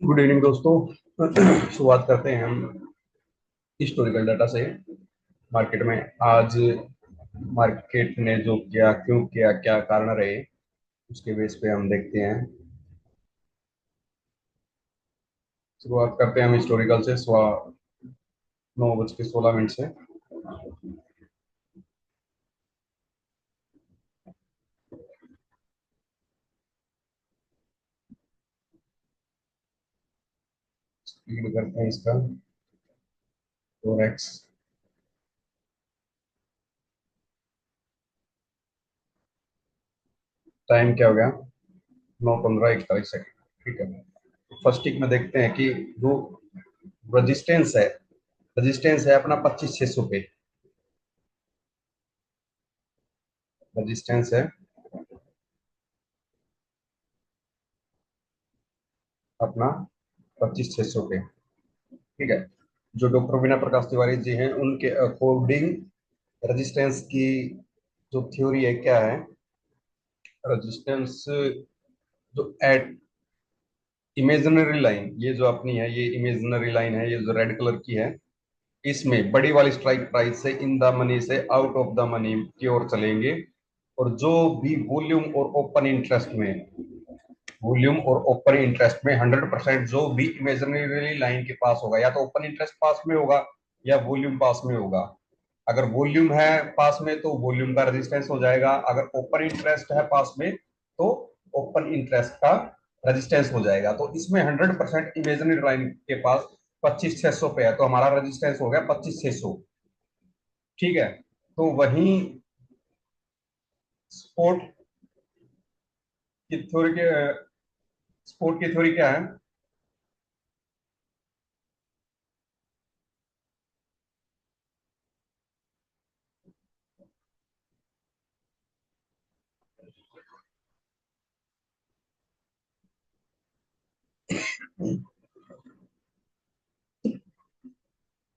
Good evening दोस्तों। शुरुआत करते हैं हम हिस्टोरिकल डाटा से। मार्केट में आज मार्केट ने जो किया, क्यों किया, क्या कारण रहे, उसके बेस पे हम देखते हैं। शुरुआत करते हैं हम हिस्टोरिकल से, 9:16 से। स्पीड करते हैं इसका 4x। टाइम क्या हो गया? 9:15:41। ठीक है। फर्स्ट टिक में देखते हैं कि जो रजिस्टेंस है, रजिस्टेंस है अपना 25,600 पे। रजिस्टेंस है अपना 25,600 पे। ठीक है। जो डॉक्टर वीना प्रकाश तिवारी जी हैं, उनके अकॉर्डिंग रेजिस्टेंस की जो थ्योरी है, क्या है? रेजिस्टेंस जो एट इमेजिनरी लाइन, ये जो अपनी है, ये इमेजिनरी लाइन है, ये जो रेड कलर की है, इसमें बड़ी वाली स्ट्राइक प्राइस से इन द मनी से आउट ऑफ द मनी की ओर चलेंगे। और जो भी वॉल्यूम और ओपन इंटरेस्ट में, वॉल्यूम और ओपन इंटरेस्ट में 100% जो भी इमेजिनरी लाइन के पास होगा, या तो ओपन इंटरेस्ट पास में होगा या वॉल्यूम पास में होगा। अगर वॉल्यूम है पास में तो वॉल्यूम का रेजिस्टेंस हो जाएगा, अगर ओपन इंटरेस्ट है पास में तो ओपन इंटरेस्ट का रेजिस्टेंस हो जाएगा। तो इसमें 100% इमेजिनरी लाइन के पास 25,600 पे है, तो हमारा रेजिस्टेंस हो गया 25,600। ठीक है। तो वहीं स्पोर्ट की थ्योरी के स्पोर्ट की थ्योरी क्या है?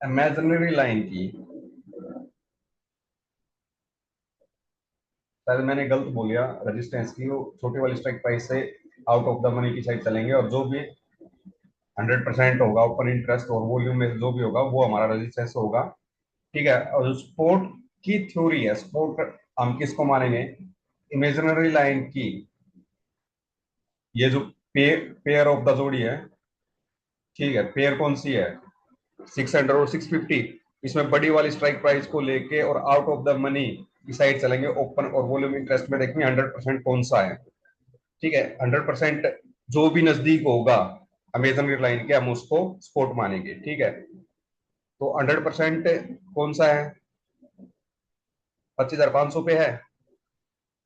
इमेजिनरी लाइन की, शायद मैंने गलत बोल दिया, रेजिस्टेंस की वो छोटी वाली स्ट्राइक प्राइस से आउट ऑफ द मनी की साइड चलेंगे, और जो भी 100% होगा ओपन इंटरेस्ट और वॉल्यूम में जो भी होगा वो हमारा रेजिस्टेंस होगा। ठीक है। और जो सपोर्ट की थ्योरी है, सपोर्ट हम किसको मानेंगे? इमेजिनरी लाइन की, ये जो पेयर ऑफ द जोड़ी है। ठीक है। पेयर कौन सी है? 600 और 650। इसमें बड़ी वाली स्ट्राइक प्राइस को लेके और आउट ऑफ द मनी की साइड चलेंगे, ओपन और वॉल्यूम इंटरेस्ट में देखेंगे 100% कौन सा है। ठीक है। 100% जो भी नजदीक होगा अमेजन लाइन के, हम उसको सपोर्ट मानेंगे। ठीक है। तो 100% कौन सा है? 25,500 पे है।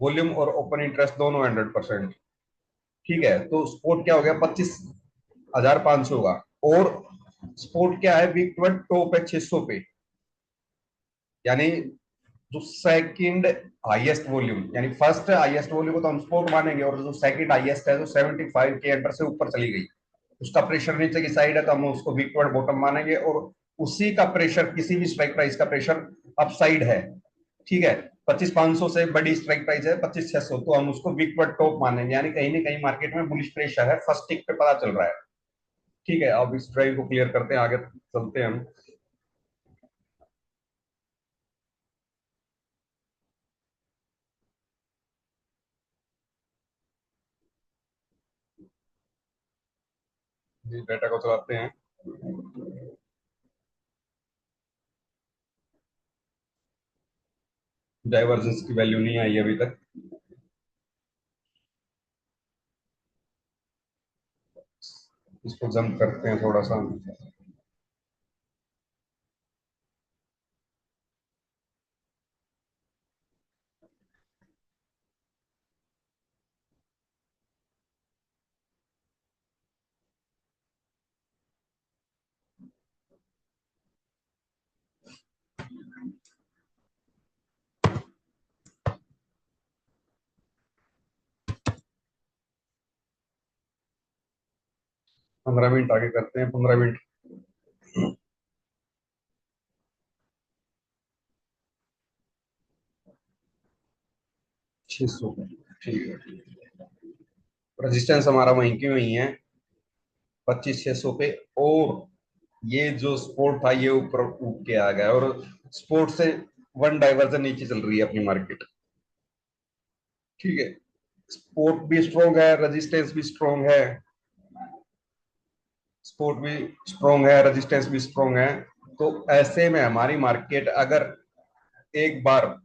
वॉल्यूम और ओपन इंटरेस्ट दोनों 100%। ठीक है। तो सपोर्ट क्या हो गया? 25,500 होगा। और सपोर्ट क्या है? वीक टॉप है 600 पे। यानी जो सेकंड हाईएस्ट वॉल्यूम, यानी फर्स्ट हाईएस्ट वॉल्यूम को तो हम सपोर्ट मानेंगे, और जो सेकंड हाईएस्ट है जो 75 के अंडर से ऊपर चली गई, उसका प्रेशर नीचे की साइड है, तो हम उसको वीकवर्ड बॉटम मानेंगे। और उसी का प्रेशर, किसी भी स्ट्राइक प्राइस का प्रेशर अप साइड है। ठीक है। 25,500 से बड़ी स्ट्राइक प्राइस है 25,600, तो हम उसको वीकवर्ड टॉप मानेंगे, यानी कहीं ना कहीं मार्केट में बुलिश प्रेशर है, फर्स्ट टिक पे पता चल रहा है। ठीक है। अब इस ड्राइव को क्लियर करते हैं, आगे चलते हैं हम। डेटा को चलाते हैं। डाइवर्जेंस की वैल्यू नहीं आई अभी तक। इसको जंप करते हैं थोड़ा सा। 15 मिनट आगे करते हैं, 15 मिनट। 600। ठीक है। रेजिस्टेंस हमारा वहीं की वहीं है। 25,600 पे। और ये जो स्पोर्ट था ये ऊपर उठ के आ गया, और स्पोर्ट से वन डाइवर्जन नीचे चल रही है अपनी मार्केट। ठीक है, स्पोर्ट भी स्ट्रोंग है, रेजिस्टेंस भी स्ट्रोंग है। स्पोर्ट भी स्ट्रोंग है, रेजिस्टेंस भी स्ट्रोंग है। तो ऐसे में हमारी मार्केट अगर एक बार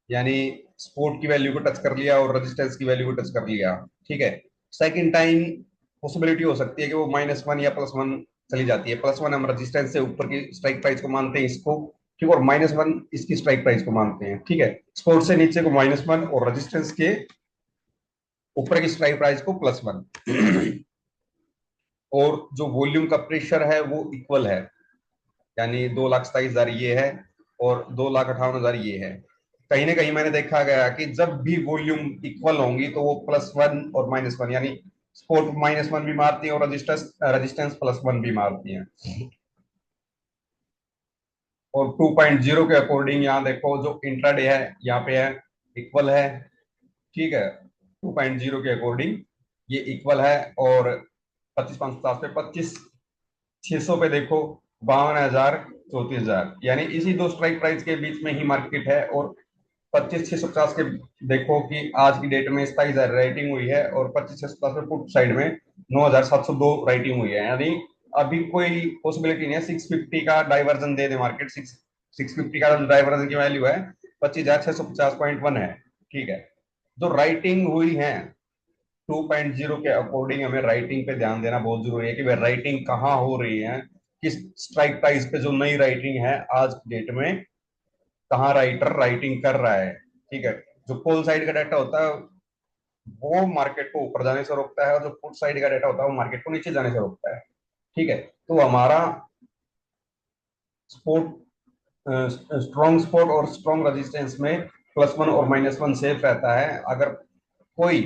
यानी सपोर्ट की वैल्यू को टच कर लिया और रेजिस्टेंस की वैल्यू को टच कर लिया, ठीक है, सेकंड टाइम पॉसिबिलिटी हो सकती है कि वो -1 या +1 चली जाती है। +1 हम रेजिस्टेंस से ऊपर की स्ट्राइक प्राइस को मानते हैं इसको, ठीक, और -1 इसकी स्ट्राइक प्राइस को मानते हैं। ठीक है, सपोर्ट से नीचे को -1 और रेजिस्टेंस के ऊपर की स्ट्राइक प्राइस को +1। और जो वॉल्यूम का प्रेशर है वो इक्वल है, यानी 2,27,000 ये है और 2,58,000 ये है। कहीं ना कहीं मैंने देखा गया कि जब भी वॉल्यूम इक्वल होंगी तो वो +1 और -1, यानी स्पोर्ट -1 भी मारती है और रजिस्टेंस रजिस्टेंस +1 भी मारती है। और 2.0 के अकॉर्डिंग यहाँ देखो जो इंट्राडे है यहाँ पे है, इक्वल है। ठीक है, 2.0 के अकॉर्डिंग ये इक्वल है। और 25,550 पे 25,600 पे देखो 52,000, 34,000, यानी इसी दो स्ट्राइक प्राइस के बीच में ही मार्केट है। और 25,650 के देखो कि आज की डेट में 27,000 राइटिंग हुई है और 25,650 पे पुट साइड में 9,702 राइटिंग हुई है, यानी अभी कोई पॉसिबिलिटी नहीं है 650 का डाइवर्जन दे दे मार्केट। 650 का डाइवर्जन की वैल्यू है 25,650.1 है। ठीक है, जो राइटिंग हुई है 2.0 के अकॉर्डिंग हमें राइटिंग पे ध्यान देना बहुत जरूरी है कि भाई राइटिंग कहाँ हो रही है, किस स्ट्राइक प्राइस पे जो नई राइटिंग है आज की डेट में, कहाँ राइटर राइटिंग कर रहा है। ठीक है, जो कॉल साइड का डाटा होता है वो मार्केट को ऊपर जाने से रोकता है, और जो पुट साइड का डाटा होता है वो मार्केट को नीचे जाने से रोकता है। ठीक है, तो हमारा सपोर्ट, स्ट्रॉन्ग सपोर्ट और स्ट्रॉन्ग रेजिस्टेंस में +1 और -1 सेफ रहता है। अगर कोई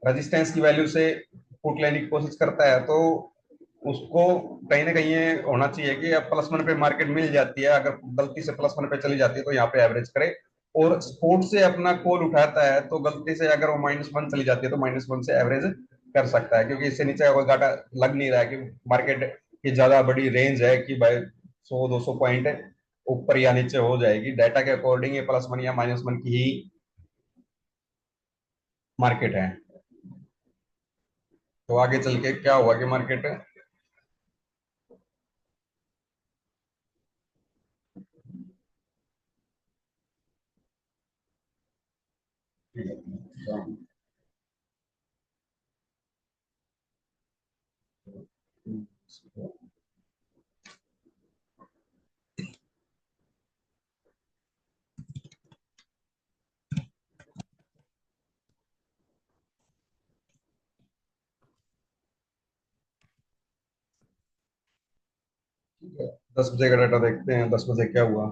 रेजिस्टेंस की वैल्यू से पुट लेने की कोशिश करता है तो उसको कहीं ना कहीं ये होना चाहिए कि अब +1 पे मार्केट मिल जाती है, अगर गलती से +1 पे चली जाती है तो यहाँ पे एवरेज करे। और स्पोर्ट से अपना कॉल उठाता है तो गलती से अगर वो -1 चली जाती है तो -1 से एवरेज कर सकता है, क्योंकि इससे नीचे का कोई घाटा लग नहीं रहा है कि मार्केट की ज्यादा बड़ी रेंज है कि भाई 100-200 पॉइंट ऊपर या नीचे हो जाएगी। डाटा के अकॉर्डिंग ये +1 या -1 की ही मार्केट है। तो आगे चल के क्या हुआ कि मार्केट, ठीक है, 10 बजे का डाटा देखते हैं, 10 बजे क्या हुआ।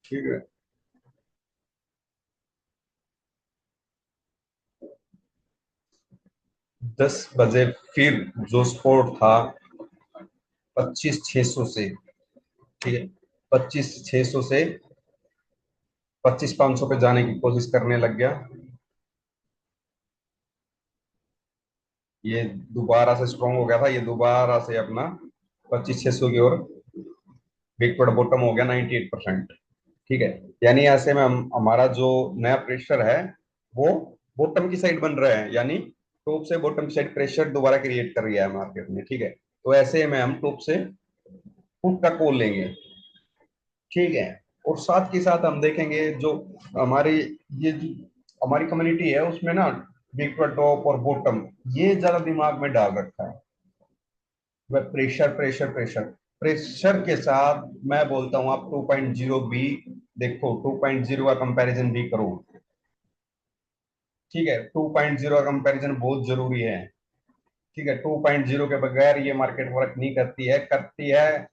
ठीक है, 10 बजे फिर जो स्पोर्ट था 25,600 से, ठीक है, 25,600 से 25,500 पे जाने की कोशिश करने लग गया। ये दोबारा से स्ट्रॉन्ग हो गया था, ये दोबारा से अपना 25,600 की ओर बैकवर्ड बॉटम हो गया 98%। ठीक है, यानी ऐसे में हमारा जो नया प्रेशर है वो बॉटम की साइड बन रहा है, यानी टॉप से बॉटम की साइड प्रेशर दोबारा क्रिएट कर रहा है मार्केट में। ठीक है, तो ऐसे में हम टॉप से पुट का कॉल लेंगे। ठीक है, और साथ के साथ हम देखेंगे जो हमारी ये जो हमारी कम्युनिटी है उसमें ना बिग टॉप और बॉटम ये ज्यादा दिमाग में डाल रखा है। वह प्रेशर प्रेशर प्रेशर प्रेशर के साथ मैं बोलता हूँ आप 2.0 भी देखो, 2.0 का कंपैरिजन भी करो। ठीक है, 2.0 का कंपैरिजन बहुत जरूरी है। ठीक है, 2.0 के बगैर ये मार्केट वर्क नहीं करती है, करती है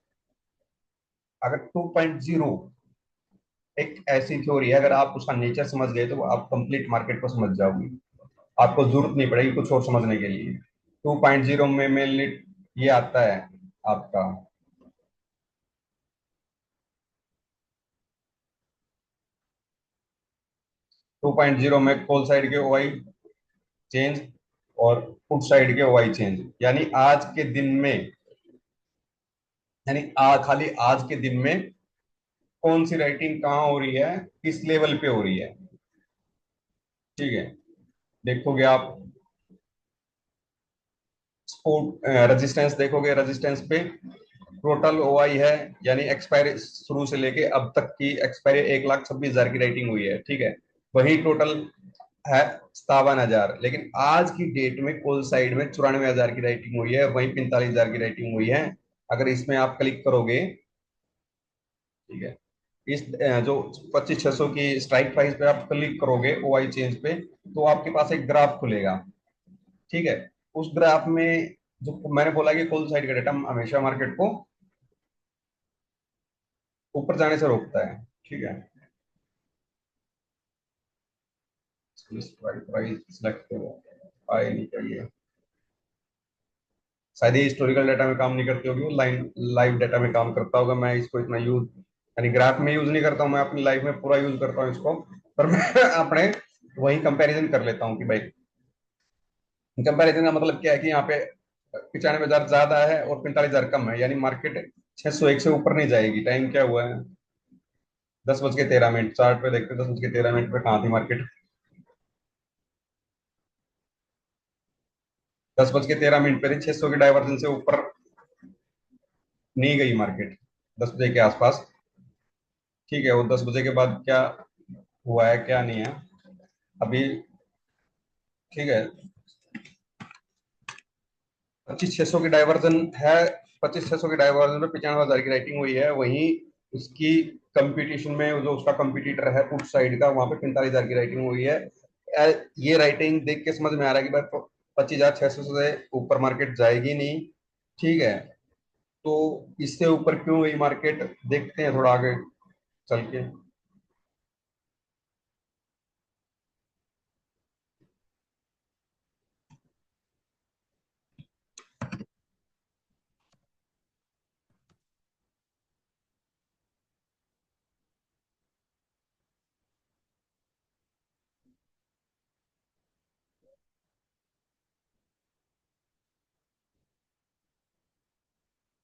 अगर 2.0 एक ऐसी थ्योरी है, अगर आप उसका नेचर समझ गए तो आप कंप्लीट मार्केट को समझ जाओगे। आपको जरूरत नहीं पड़ेगी कुछ और समझने के लिए। 2.0 में मेनली ये आता है आपका 2.0 में कॉल साइड के ओआई चेंज और पुट साइड के ओआई चेंज, यानी आज के दिन में, यानी खाली आज के दिन में कौन सी राइटिंग कहाँ हो रही है, किस लेवल पे हो रही है। ठीक है, देखोगे आप सपोर्ट रेजिस्टेंस, देखोगे रेजिस्टेंस पे टोटल ओआई है, यानी एक्सपायरी शुरू से लेके अब तक की एक्सपायरी 1,26,000 की राइटिंग हुई है। ठीक है, वही टोटल है 57,000, लेकिन आज की डेट में कोल साइड में 94,000 की राइटिंग हुई है, वहीं 45,000 की राइटिंग हुई है। अगर इसमें आप क्लिक करोगे, ठीक है, इस जो 25,600 की स्ट्राइक प्राइस पे आप क्लिक करोगे ओआई चेंज पे, तो आपके पास एक ग्राफ खुलेगा। ठीक है, उस ग्राफ में जो मैंने बोला कि कोल साइड का डाटा हमेशा मार्केट को ऊपर जाने से रोकता है। ठीक है, स्ट्राइक प्राइस सिलेक्ट करो, आए नहीं चाहिए, शायद ये हिस्टोरिकल डाटा में काम नहीं करती होगी, वो लाइन लाइव डाटा में काम करता होगा। मैं इसको इतना यूज, यानी ग्राफ में यूज नहीं करता हूँ, मैं अपनी लाइफ में पूरा यूज करता हूँ इसको। पर मैं अपने वही कंपैरिजन कर लेता हूँ कि भाई कंपैरिजन का मतलब क्या है कि यहाँ पे 95,000 ज्यादा है और 45,000 कम है, यानी मार्केट 601 से ऊपर नहीं जाएगी। टाइम क्या हुआ है, 10:13, चार्ट पे देखते 10:13 पे कहाँ थी मार्केट, 10:13 पे थी, 600 के डाइवर्जन से ऊपर नहीं गई मार्केट 10 बजे के आसपास। ठीक है, वो 10 बजे के बाद क्या हुआ है क्या नहीं है अभी। ठीक है, 25,600 की डाइवर्जन है, 25,600 की डाइवर्जन में 95,000 की राइटिंग हुई है, वहीं उसकी कंपटीशन में जो उसका कंपटीटर है पुट साइड का, वहां पे 45,000 की राइटिंग हुई है। ये राइटिंग देख के समझ में आ रहा है कि भाई 25,600 से ऊपर मार्केट जाएगी नहीं। ठीक है, तो इससे ऊपर क्यों हुई मार्केट, देखते हैं थोड़ा आगे चल के।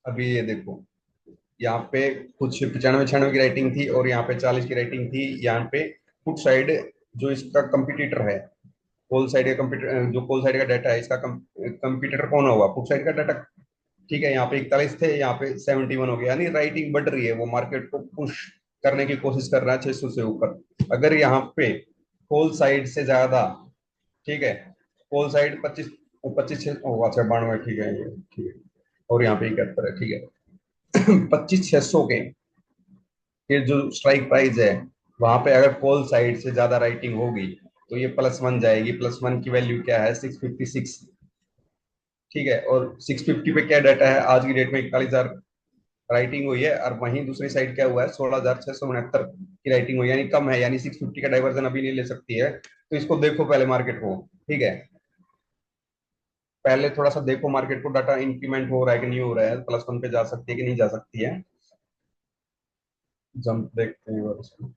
अभी ये देखो, यहाँ पे कुछ 95 96 की राइटिंग थी और यहाँ पे 40 की राइटिंग थी। यहाँ पे फुट साइड जो इसका कंपटीटर है, कोल साइड का कंप्यूटर, जो कोल साइड का डाटा है, इसका कंप्यूटर कौन होगा, फुट साइड का डाटा। ठीक है, यहाँ पे 41 थे, यहाँ पे 71 हो गया, यानी राइटिंग बढ़ रही है, वो मार्केट को पुश करने की कोशिश कर रहा है 600 से ऊपर। अगर यहाँ पे कोल साइड से ज्यादा, ठीक है, कोल साइड 25, 25 अच्छा 92, ठीक है ये, ठीक है, और यहाँ पे 71 है। ठीक है, 25,600 के ये जो स्ट्राइक प्राइस है, वहां पे अगर कॉल साइड से ज्यादा राइटिंग होगी तो ये +1 जाएगी। +1 की वैल्यू क्या है, 656। ठीक है, और 650 पे क्या डाटा है, आज की डेट में 41,000 राइटिंग हुई है, और वहीं दूसरी साइड क्या हुआ है, 16,669 की राइटिंग हुई है, यानी कम है, यानी 650 का डाइवर्जन अभी नहीं ले सकती है। तो इसको देखो पहले मार्केट को। ठीक है, पहले थोड़ा सा देखो मार्केट को, डाटा इंक्रीमेंट हो रहा है कि नहीं हो रहा है, +1 पे जा सकती है कि नहीं जा सकती है। जंप देखते हैं और इसको।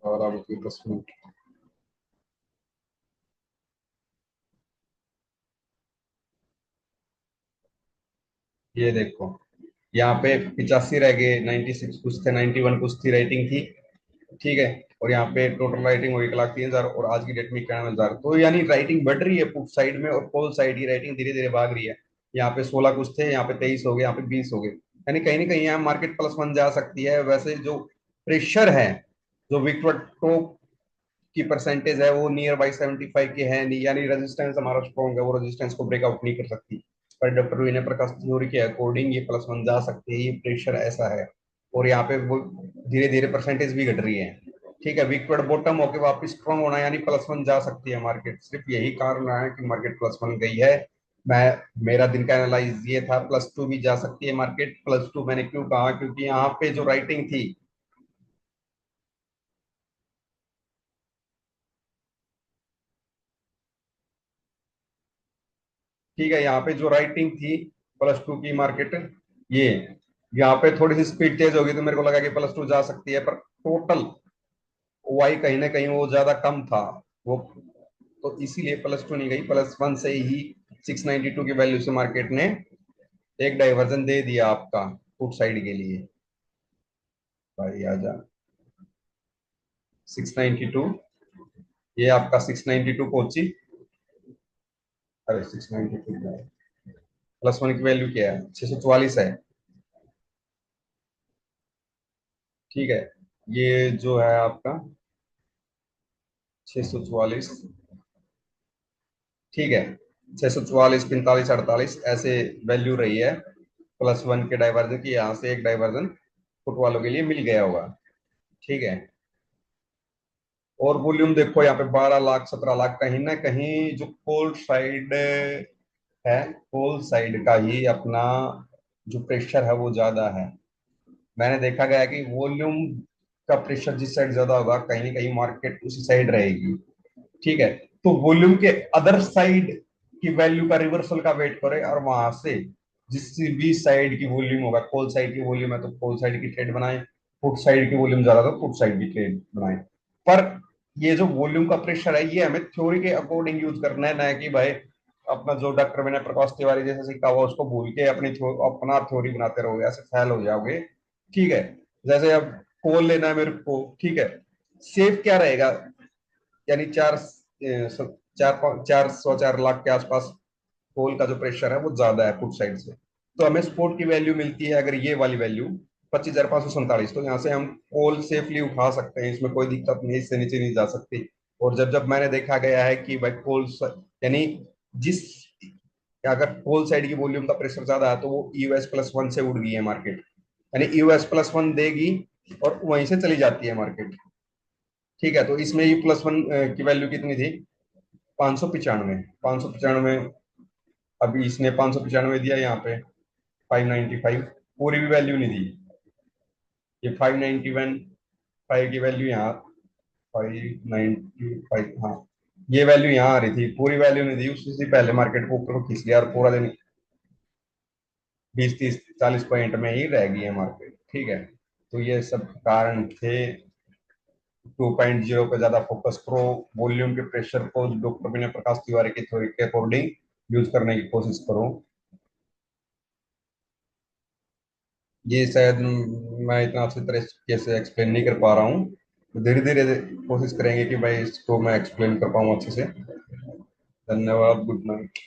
और अब 10 मिनट, ये देखो, यहाँ पे 85 रह गए, 96 कुछ थे, 91 कुछ थी राइटिंग थी। ठीक है, और यहाँ पे टोटल राइटिंग हुई 1,03,000 और आज की डेट में 91,000। तो यानी राइटिंग बढ़ रही है पुट साइड में, और कॉल साइड की राइटिंग धीरे धीरे भाग रही है। यहाँ पे 16 कुछ थे, यहाँ पे 23 हो गए, यहाँ पे 20 हो गए, यानी कहीं ना कहीं यहाँ मार्केट +1 जा सकती है। वैसे जो प्रेशर है, जो विक्टर टॉप की परसेंटेज है, वो नियर बाई 75 की है नहीं, यानी रेजिस्टेंस हमारा स्ट्रॉन्ग है, वो रेजिस्टेंस को ब्रेकआउट नहीं कर सकती। पर डॉक्टर विनय प्रकाश थ्योरी के अकॉर्डिंग ये +1 जा सकती है, ये प्रेशर ऐसा है। और यहाँ पे वो धीरे धीरे परसेंटेज भी घट रही है। ठीक है, वीक पर बॉटम होके वापस स्ट्रॉन्ग होना, यानी +1 जा सकती है मार्केट। सिर्फ यही कारण है कि मार्केट +1 गई है। मैं, मेरा दिन का एनालाइज ये था, +2 भी जा सकती है मार्केट। +2 मैंने क्यों कहा, क्योंकि यहाँ पे जो राइटिंग थी, ठीक है, यहाँ पे जो राइटिंग थी +2 की मार्केट, ये यहाँ पे थोड़ी सी स्पीड तेज होगी तो मेरे को लगा कि +2 जा सकती है, पर टोटल वाई कहीं ना कहीं वो ज्यादा कम था वो, तो इसीलिए +2 नहीं गई, +1 से ही 692 की वैल्यू से मार्केट ने एक डाइवर्जन दे दिया आपका फुट साइड के लिए। भाई आजा, 692, ये आपका 692 पहुंची। अरे 692 +1 की वैल्यू क्या है, 644 है। ठीक है, ये जो है आपका 644, ठीक है, 644, 45, 48 ऐसे वैल्यू रही है +1 के डाइवर्जन की, यहाँ से एक डाइवर्जन फुट वालों के लिए मिल गया होगा। ठीक है, और वॉल्यूम देखो यहाँ पे 12 लाख 17 लाख, कहीं ना कहीं जो कोल्ड साइड है, कोल्ड साइड का ही अपना जो प्रेशर है वो ज्यादा है। मैंने देखा गया कि वॉल्यूम का प्रेशर जिस साइड ज्यादा होगा कहीं ना कहीं मार्केट उसी साइड रहेगी। ठीक है, तो वॉल्यूम के अदर साइड की वैल्यू का रिवर्सल का वेट करें, और वहां से जिस भी साइड की वॉल्यूम होगा, कोल साइड की वॉल्यूम है तो कोल साइड की ट्रेड बनाए, फुट साइड की वॉल्यूम ज्यादा तो फुट साइड की ट्रेड बनाए। पर ये जो वॉल्यूम का प्रेशर है ये हमें थ्योरी के अकॉर्डिंग यूज करना है, ना कि भाई अपना जो डॉक्टर विनय प्रकाश तिवारी जैसे सीखा हुआ उसको भूल के अपना थ्योरी बनाते रहोगे, ऐसे फेल हो जाओगे। ठीक है, जैसे अब कोल लेना है मेरे को, ठीक है, सेफ क्या रहेगा, यानी 4 4 4 लाख के आसपास कोल का जो प्रेशर है वो ज्यादा है फुट साइड से, तो हमें स्पोर्ट की वैल्यू मिलती है अगर ये वाली वैल्यू 25,547, तो यहाँ से हम कोल सेफली उठा सकते हैं, इसमें कोई दिक्कत नहीं, इससे नीचे नहीं जा सकती। और जब जब मैंने देखा गया है कि भाई यानी जिस अगर कोल साइड की वॉल्यूम का प्रेशर ज्यादा है तो वो US+1 से उड़ गई है मार्केट, यानी US+1 देगी और वहीं से चली जाती है मार्केट। ठीक है, तो इसमें U+1 की वैल्यू कितनी थी, 595, 595, अभी इसने 595 दिया यहाँ पे, 595, पूरी भी वैल्यू नहीं दी, ये 591, 5 की वैल्यू यहाँ, 595, हाँ, ये वैल्यू यहाँ आ रही थी, पूरी वैल्यू नहीं दी, उससे पहले मार्केट को ऊपर खींच लिया और पूरा दिन 20 30 40 पॉइंट में ही रह गई है मार्केट। ठीक है, तो ये सब कारण थे। 2.0 पे ज्यादा फोकस करो, वॉल्यूम के प्रेशर को डॉक्टर विनय प्रकाश तिवारी की थ्योरी के अकॉर्डिंग यूज करने की कोशिश करो। ये शायद मैं इतना अच्छी तरीके से एक्सप्लेन नहीं कर पा रहा हूँ, तो धीरे धीरे कोशिश करेंगे कि भाई इसको मैं एक्सप्लेन कर पाऊँ अच्छे से। धन्यवाद, गुड नाइट।